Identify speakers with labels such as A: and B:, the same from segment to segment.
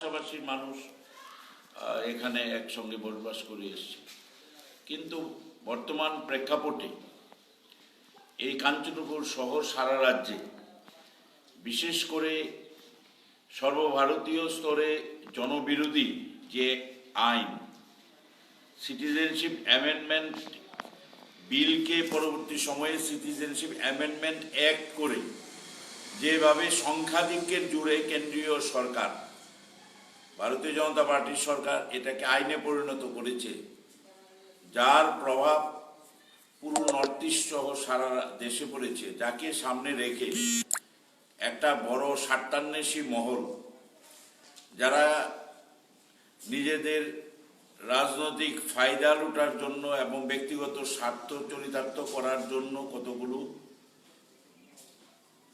A: পাশাপাশি মানুষ এখানে একসঙ্গে বসবাস করে এসছে। কিন্তু বর্তমান প্রেক্ষাপটে এই কাঞ্চনপুর শহর সারা রাজ্যে, বিশেষ করে সর্বভারতীয় স্তরে জনবিরোধী যে আইন সিটিজেনশিপ অ্যামেন্ডমেন্ট বিলকে পরবর্তী সময়ে সিটিজেনশিপ অ্যামেন্ডমেন্ট অ্যাক্ট করে যেভাবে সংখ্যাধিক্যের জুড়ে কেন্দ্রীয় সরকার, ভারতীয় জনতা পার্টির সরকার এটাকে আইনে পরিণত করেছে, যার প্রভাব পুরো নর্থ ইস্ট সহ সারা দেশে পড়েছে, যাকে সামনে রেখে একটা বড় স্বার্থান্বেষী মহল, যারা নিজেদের রাজনৈতিক ফায়দা লুটার জন্য এবং ব্যক্তিগত স্বার্থ চরিতার্থ করার জন্য কতগুলো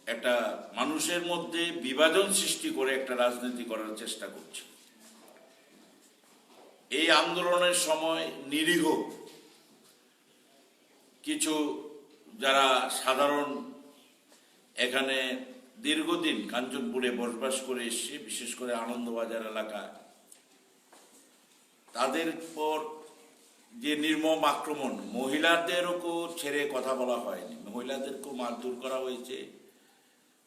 A: একটা মানুষের মধ্যে বিভাজন সৃষ্টি করে একটা রাজনীতি করার চেষ্টা করছে। এই আন্দোলনের সময় নিরীহ কিছু যারা সাধারণ এখানে দীর্ঘদিন কাঞ্চনপুরে বসবাস করে এসছে, বিশেষ করে আনন্দবাজার এলাকায়, তাদের পর যে নির্মম আক্রমণ, মহিলাদেরকেও ছেড়ে কথা বলা হয়নি, মহিলাদেরকেও মারধর করা হয়েছে,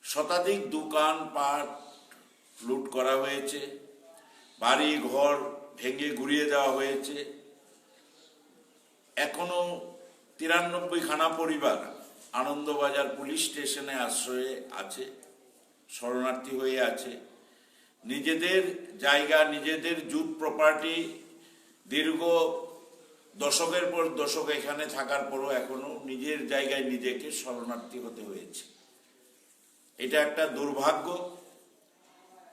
A: শতাধিক দোকানপাট লুট করা হয়েছে, বাড়ি ঘর ভেঙে গুড়িয়ে দেওয়া হয়েছে। এখনো 93খানা পরিবার আনন্দবাজার পুলিশ স্টেশনে আশ্রয়ে আছে, শরণার্থী হয়ে আছে। নিজেদের জায়গা, নিজেদের জুট প্রপার্টি দীর্ঘ দশকের পর দশক এখানে থাকার পরও এখনো নিজের জায়গায় নিজেকে শরণার্থী হতে হয়েছে। এটা একটা দুর্ভাগ্য।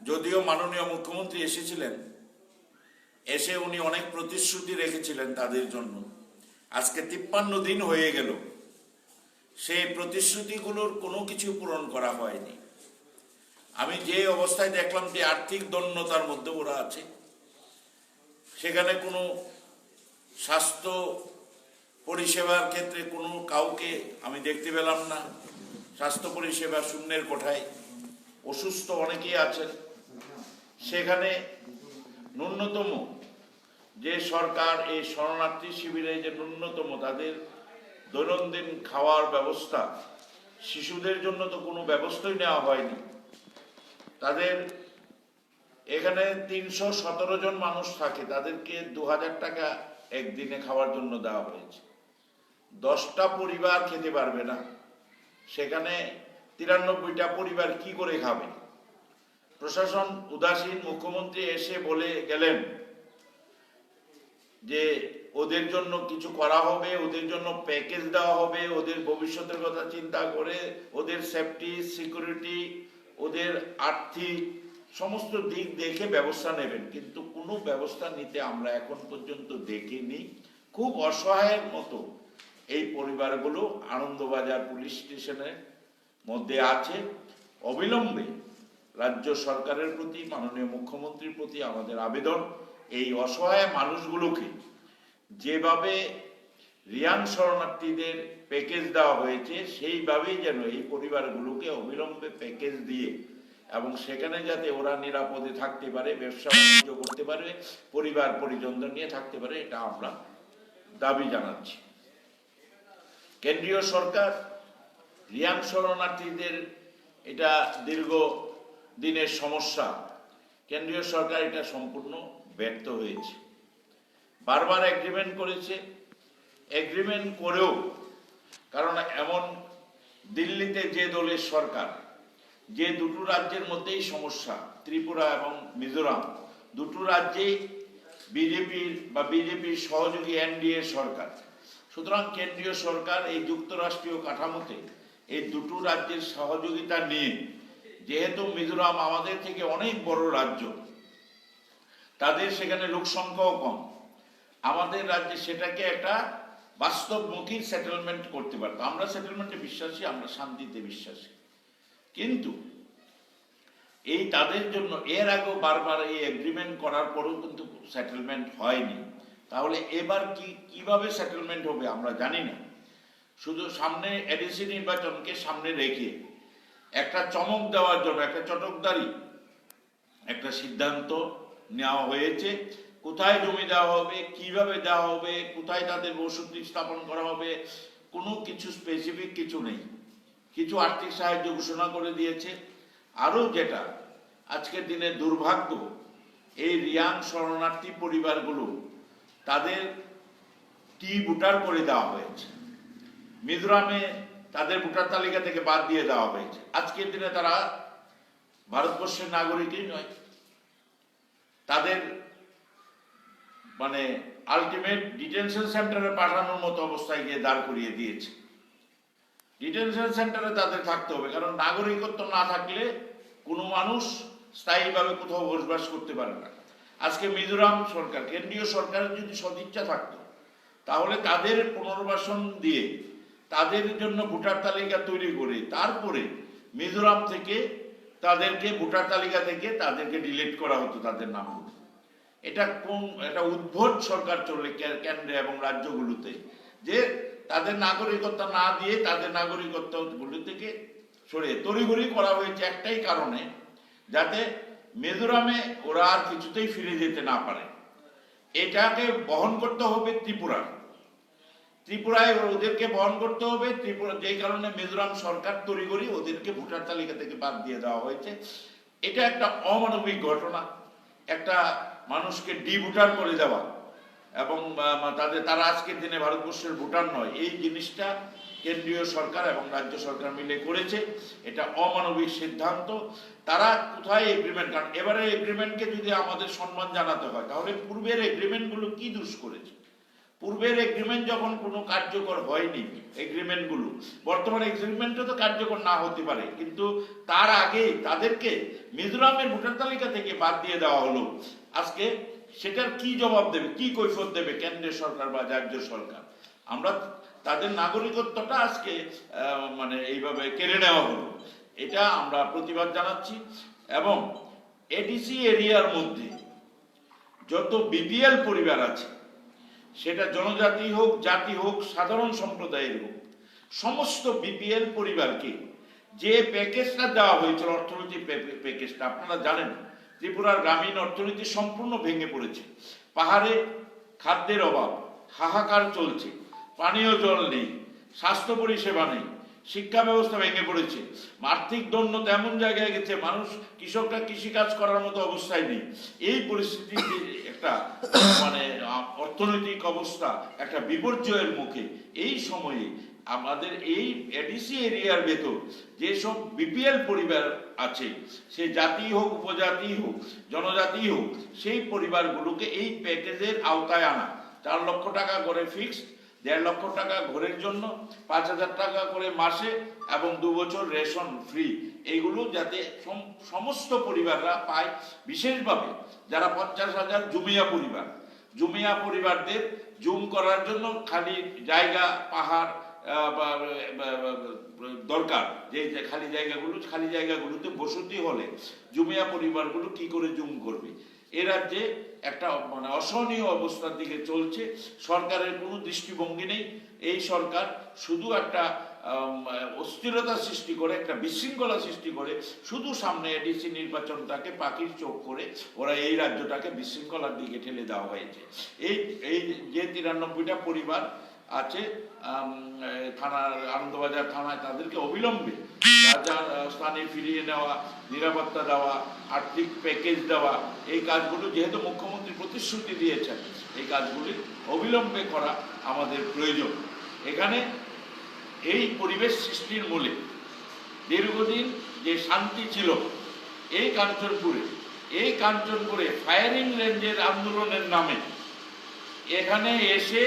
A: যদিও মাননীয় মুখ্যমন্ত্রী এসেছিলেন, এসে উনি অনেক প্রতিশ্রুতি রেখেছিলেন তাদের জন্য। আজকে 53 দিন হয়ে গেল, সেই প্রতিশ্রুতিগুলোর কোনো কিছু পূরণ করা হয়নি। আমি যে অবস্থায় দেখলাম যে আর্থিক দৈন্যতার মধ্যে ওরা আছে, সেখানে কোনো স্বাস্থ্য পরিষেবার ক্ষেত্রে কোনো কাউকে আমি দেখতে পেলাম না। স্বাস্থ্য পরিষেবা শূন্যের কোঠায়, অসুস্থ অনেকেই আছেন। সেখানে ন্যূনতম যে সরকার এই শরণার্থী শিবিরে যে ন্যূনতম তাদের দৈনন্দিন খাওয়ার ব্যবস্থা, শিশুদের জন্য তো কোনো ব্যবস্থাই নেওয়া হয়নি। তাদের এখানে 317 জন মানুষ থাকে, তাদেরকে 2000 টাকা একদিনে খাওয়ার জন্য দেওয়া হয়েছে। 10টা পরিবার খেতে পারবে না, সেখানে 93টা পরিবার কি করে খাবে? প্রশাসন উদাসীন। মুখ্যমন্ত্রী এসে বলে গেলেন যে ওদের জন্য কিছু করা হবে, ওদের জন্য প্যাকেজ দেওয়া হবে, ওদের ভবিষ্যতের কথা চিন্তা করে ওদের সেফটি, সিকিউরিটি, ওদের আর্থিক সমস্ত দিক দেখে ব্যবস্থা নেবেন। কিন্তু কোনো ব্যবস্থা নিতে আমরা এখন পর্যন্ত দেখিনি। খুব অসহায়ের মতো এই পরিবারগুলো আনন্দবাজার পুলিশ স্টেশনের মধ্যে আছে। অবিলম্বে রাজ্য সরকারের প্রতি, মাননীয় মুখ্যমন্ত্রীর প্রতি আমাদের আবেদন, এই অসহায় মানুষগুলোকে যেভাবে রিয়াং শরণার্থীদের প্যাকেজ দেওয়া হয়েছে, সেইভাবেই যেন এই পরিবারগুলোকে অবিলম্বে প্যাকেজ দিয়ে এবং সেখানে যাতে ওরা নিরাপদে থাকতে পারে, ব্যবসা বাণিজ্য করতে পারে, পরিবার পরিজনদের নিয়ে থাকতে পারে, এটা আমরা দাবি জানাচ্ছি। কেন্দ্রীয় সরকার রিয়াং শরণার্থীদের এটা দীর্ঘ দিনের সমস্যা, কেন্দ্রীয় সরকার এটা সম্পূর্ণ ব্যর্থ হয়েছে। বারবার এগ্রিমেন্ট করেছে, এগ্রিমেন্ট করেও, কারণ এমন দিল্লিতে যে দলের সরকার, যে দুটো রাজ্যের মধ্যেই সমস্যা, ত্রিপুরা এবং মিজোরাম, দুটো রাজ্যেই বিজেপির সহযোগী এনডিএ সরকার। সুতরাং কেন্দ্রীয় সরকার এই যুক্তরাষ্ট্রীয় কাঠামোতে এই দুটো রাজ্যের সহযোগিতা নিয়ে, যেহেতু মিজোরাম আমাদের থেকে অনেক বড় রাজ্য, তাদের সেখানে লোক সংখ্যাও কম, আমাদের রাজ্যে সেটাকে একটা বাস্তবমুখী সেটেলমেন্ট করতে পারতো। আমরা সেটেলমেন্টে বিশ্বাসী, আমরা শান্তিতে বিশ্বাসী। কিন্তু এই তাদের জন্য এর আগেও বারবার এই এগ্রিমেন্ট করার পরেও কিন্তু সেটেলমেন্ট হয়নি। তাহলে এবার কিভাবে সেটেলমেন্ট হবে আমরা জানি না। শুধু সামনে এডিসি নির্বাচনকে সামনে রেখে একটা চমক দেওয়ার জন্য, একটা চটকদারি একটা সিদ্ধান্ত নেওয়া হয়েছে। কোথায় জমি দেওয়া হবে, কিভাবে দেওয়া হবে, কোথায় তাদের বসতি স্থাপন করা হবে, কোনো কিছু স্পেসিফিক কিছু নেই। কিছু আর্থিক সাহায্য ঘোষণা করে দিয়েছে। আরও যেটা আজকের দিনে দুর্ভাগ্য, এই রিয়াং শরণার্থী পরিবারগুলো তাদের ভোটার করে দেওয়া হয়েছে। মিজোরামে তাদের ভোটার তালিকা থেকে বাদ দিয়ে দেওয়া হয়েছে। আজকের দিনে তারা ভারতবর্ষের নাগরিকই নয়। তাদের মানে আলটিমেট ডিটেনশন সেন্টারে পাঠানোর মতো অবস্থায় গিয়ে দাঁড় করিয়ে দিয়েছে। ডিটেনশন সেন্টারে তাদের থাকতে হবে, কারণ নাগরিকত্ব না থাকলে কোনো মানুষ স্থায়ীভাবে কোথাও বসবাস করতে পারে না। আজকে মিজোরাম সরকার, কেন্দ্রীয় সরকারের যদি সদিচ্ছা থাকতো, তাহলে তাদের পুনর্বাসন দিয়ে তাদের জন্য ভোটার তালিকা তৈরি করে তারপরে মিজোরাম থেকে তাদেরকে ভোটার তালিকা থেকে তাদেরকে ডিলিট করা হতো তাদের নামগুলো। এটা একটা উদ্ভট সরকার চলে কেন্দ্রে এবং রাজ্যগুলোতে, যে তাদের নাগরিকত্ব না দিয়ে তাদের নাগরিকত্বগুলো থেকে সরিয়ে তড়িঘড়ি করা হয়েছে একটাই কারণে, যাতে মিজোরামে ওরা আর কিছুতেই ফিরে যেতে না পারে। এটাকে বহন করতে হবে ত্রিপুরায় ওদেরকে বহন করতে হবে। ত্রিপুরা যেই কারণে মিজোরাম সরকার তড়িঘড়ি ওদেরকে ভোটার তালিকা থেকে বাদ দিয়ে দেওয়া হয়েছে। এটা একটা অমানবিক ঘটনা, একটা মানুষকে ডিভোটার করে দেওয়া, এবং তারা আজকের দিনে ভারতবর্ষের ভোটার নয়। এই জিনিসটা কেন্দ্রীয় সরকার এবং রাজ্য সরকার মিলে করেছে। এটা অমানবিক সিদ্ধান্ত। তারা কোথায় এগ্রিমেন্ট, কারণ এবারে এগ্রিমেন্টকে যদি আমাদের সম্মান জানাতে হয়, তাহলে পূর্বের এগ্রিমেন্টগুলো কি দোষ করেছে? পূর্বের এগ্রিমেন্ট যখন কোনো কার্যকর হয়নি, এগ্রিমেন্টগুলো বর্তমানে এগ্রিমেন্টও তো কার্যকর না হতে পারে, কিন্তু তার আগে তাদেরকে মিজোরামের ভোটার তালিকা থেকে বাদ দিয়ে দেওয়া হলো। আজকে সেটার কি জবাব দেবে, কি কৈফিয়ত দেবে কেন্দ্রীয় সরকার বা রাজ্য সরকার? আমরা তাদের নাগরিকত্বটা আজকে মানে এইভাবে কেড়ে নেওয়া হলো, এটা আমরা প্রতিবাদ জানাচ্ছি। এবং এডিসি এরিয়ার মধ্যে যত বিপিএল পরিবার আছে, সেটা জনজাতি হোক, জাতি হোক, সাধারণ সম্প্রদায়ের হোক, সমস্ত বিপিএল পরিবারকে যে প্যাকেজটা দেওয়া হয়েছিল, অর্থনৈতিক প্যাকেজটা আপনারা জানেন, ত্রিপুরার গ্রামীণ অর্থনীতি সম্পূর্ণ ভেঙে পড়েছে। পাহাড়ে খাদ্যের অভাব, হাহাকার চলছে, পানীয় জল নেই, স্বাস্থ্য পরিষেবা নেই, শিক্ষা ব্যবস্থা ভেঙে পড়েছে, আর্থিক দৈন্যতা এমন জায়গায় গেছে, কৃষকরা কৃষিকাজ করার মতো অবস্থায় নেই। এই পরিস্থিতিতে একটা মানে অর্থনৈতিক অবস্থা একটা বিপর্যয়ের মুখে এই সময়ে আমাদের এই এডিসি এরিয়ার ভেতর যেসব বিপিএল পরিবার আছে, সে জাতি হোক, উপজাতি হোক, জনজাতি হোক, সেই পরিবারগুলোকে এই প্যাকেজের আওতায় আনা। 4 লক্ষ টাকা করে ফিক্সড, 1.5 লক্ষ টাকা ঘরের জন্য, 5,000 টাকা করে মাসে, এবং 2 বছর রেশন ফ্রি। এইগুলো যাতে সমস্ত পরিবাররা পায়। বিশেষভাবে যারা 50,000 জুমিয়া পরিবারদের জুম করার জন্য খালি জায়গা, পাহাড় দরকার, যে খালি জায়গাগুলোতে বসতি হলে জুমিয়া পরিবারগুলো কি করে জুম করবে? এ রাজ্যে একটা মানে অসহনীয় অবস্থার দিকে চলছে। সরকারের কোনো দৃষ্টিভঙ্গি নেই। এই সরকার শুধু একটা অস্থিরতা সৃষ্টি করে, একটা বিশৃঙ্খলা সৃষ্টি করে, শুধু সামনে এডিসি নির্বাচনটাকে পাখির চোখ করে ওরা এই রাজ্যটাকে বিশৃঙ্খলার দিকে ঠেলে দেওয়া হয়েছে। এই যে 93টা পরিবার আছে থানার, আনন্দবাজার থানায়, তাদেরকে অবিলম্বে স্থানে ফিরিয়ে নেওয়া, নিরাপত্তা দেওয়া, আর্থিক প্যাকেজ দেওয়া, এই কাজগুলো যেহেতু মুখ্যমন্ত্রী প্রতিশ্রুতি দিয়েছেন, এই কাজগুলি অবিলম্বে করা আমাদের প্রয়োজন। এখানে এই পরিবেশ সৃষ্টির মূলে দীর্ঘদিন যে শান্তি ছিল এই কাঞ্চনপুরে ফায়ারিং রেঞ্জের আন্দোলনের নামে এখানে এসে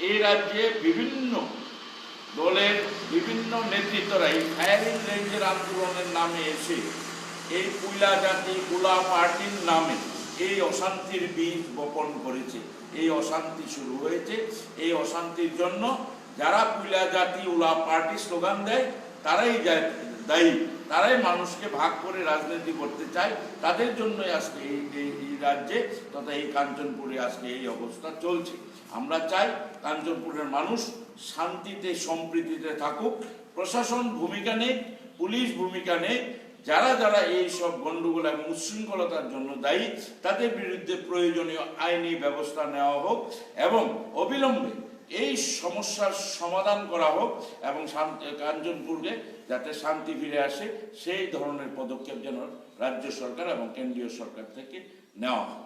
A: এই রাজ্যে বিভিন্ন দলের বিভিন্ন নেতৃত্বরা এই ফায়ারিং রেঞ্জের আন্দোলনের নামে এসে এই কুইলা জাতি কুলা পার্টির নামে এই অশান্তির বীজ বপন করেছে। এই অশান্তি শুরু হয়েছে। এই অশান্তির জন্য যারা কুইলা জাতি উলা পার্টি স্লোগান দেয় তারাই দায়ী, তারাই মানুষকে ভাগ করে রাজনীতি করতে চায়। তাদের জন্যই আজকে এই রাজ্যে তথা এই কাঞ্চনপুরে আজকে এই অবস্থা চলছে। আমরা চাই কাঞ্চনপুরের মানুষ শান্তিতে সম্প্রীতিতে থাকুক। প্রশাসন ভূমিকা নেই, পুলিশ ভূমিকা নেই, যারা যারা এই সব গণ্ডগোল এবং উচ্ছৃঙ্খলতার জন্য দায়ী তাদের বিরুদ্ধে প্রয়োজনীয় আইনি ব্যবস্থা নেওয়া হোক এবং অবিলম্বে এই সমস্যার সমাধান করা হোক এবং কাঞ্চনপুরে যাতে শান্তি ফিরে আসে সেই ধরনের পদক্ষেপ যেন রাজ্য সরকার এবং কেন্দ্রীয় সরকার থেকে নেওয়া হয়।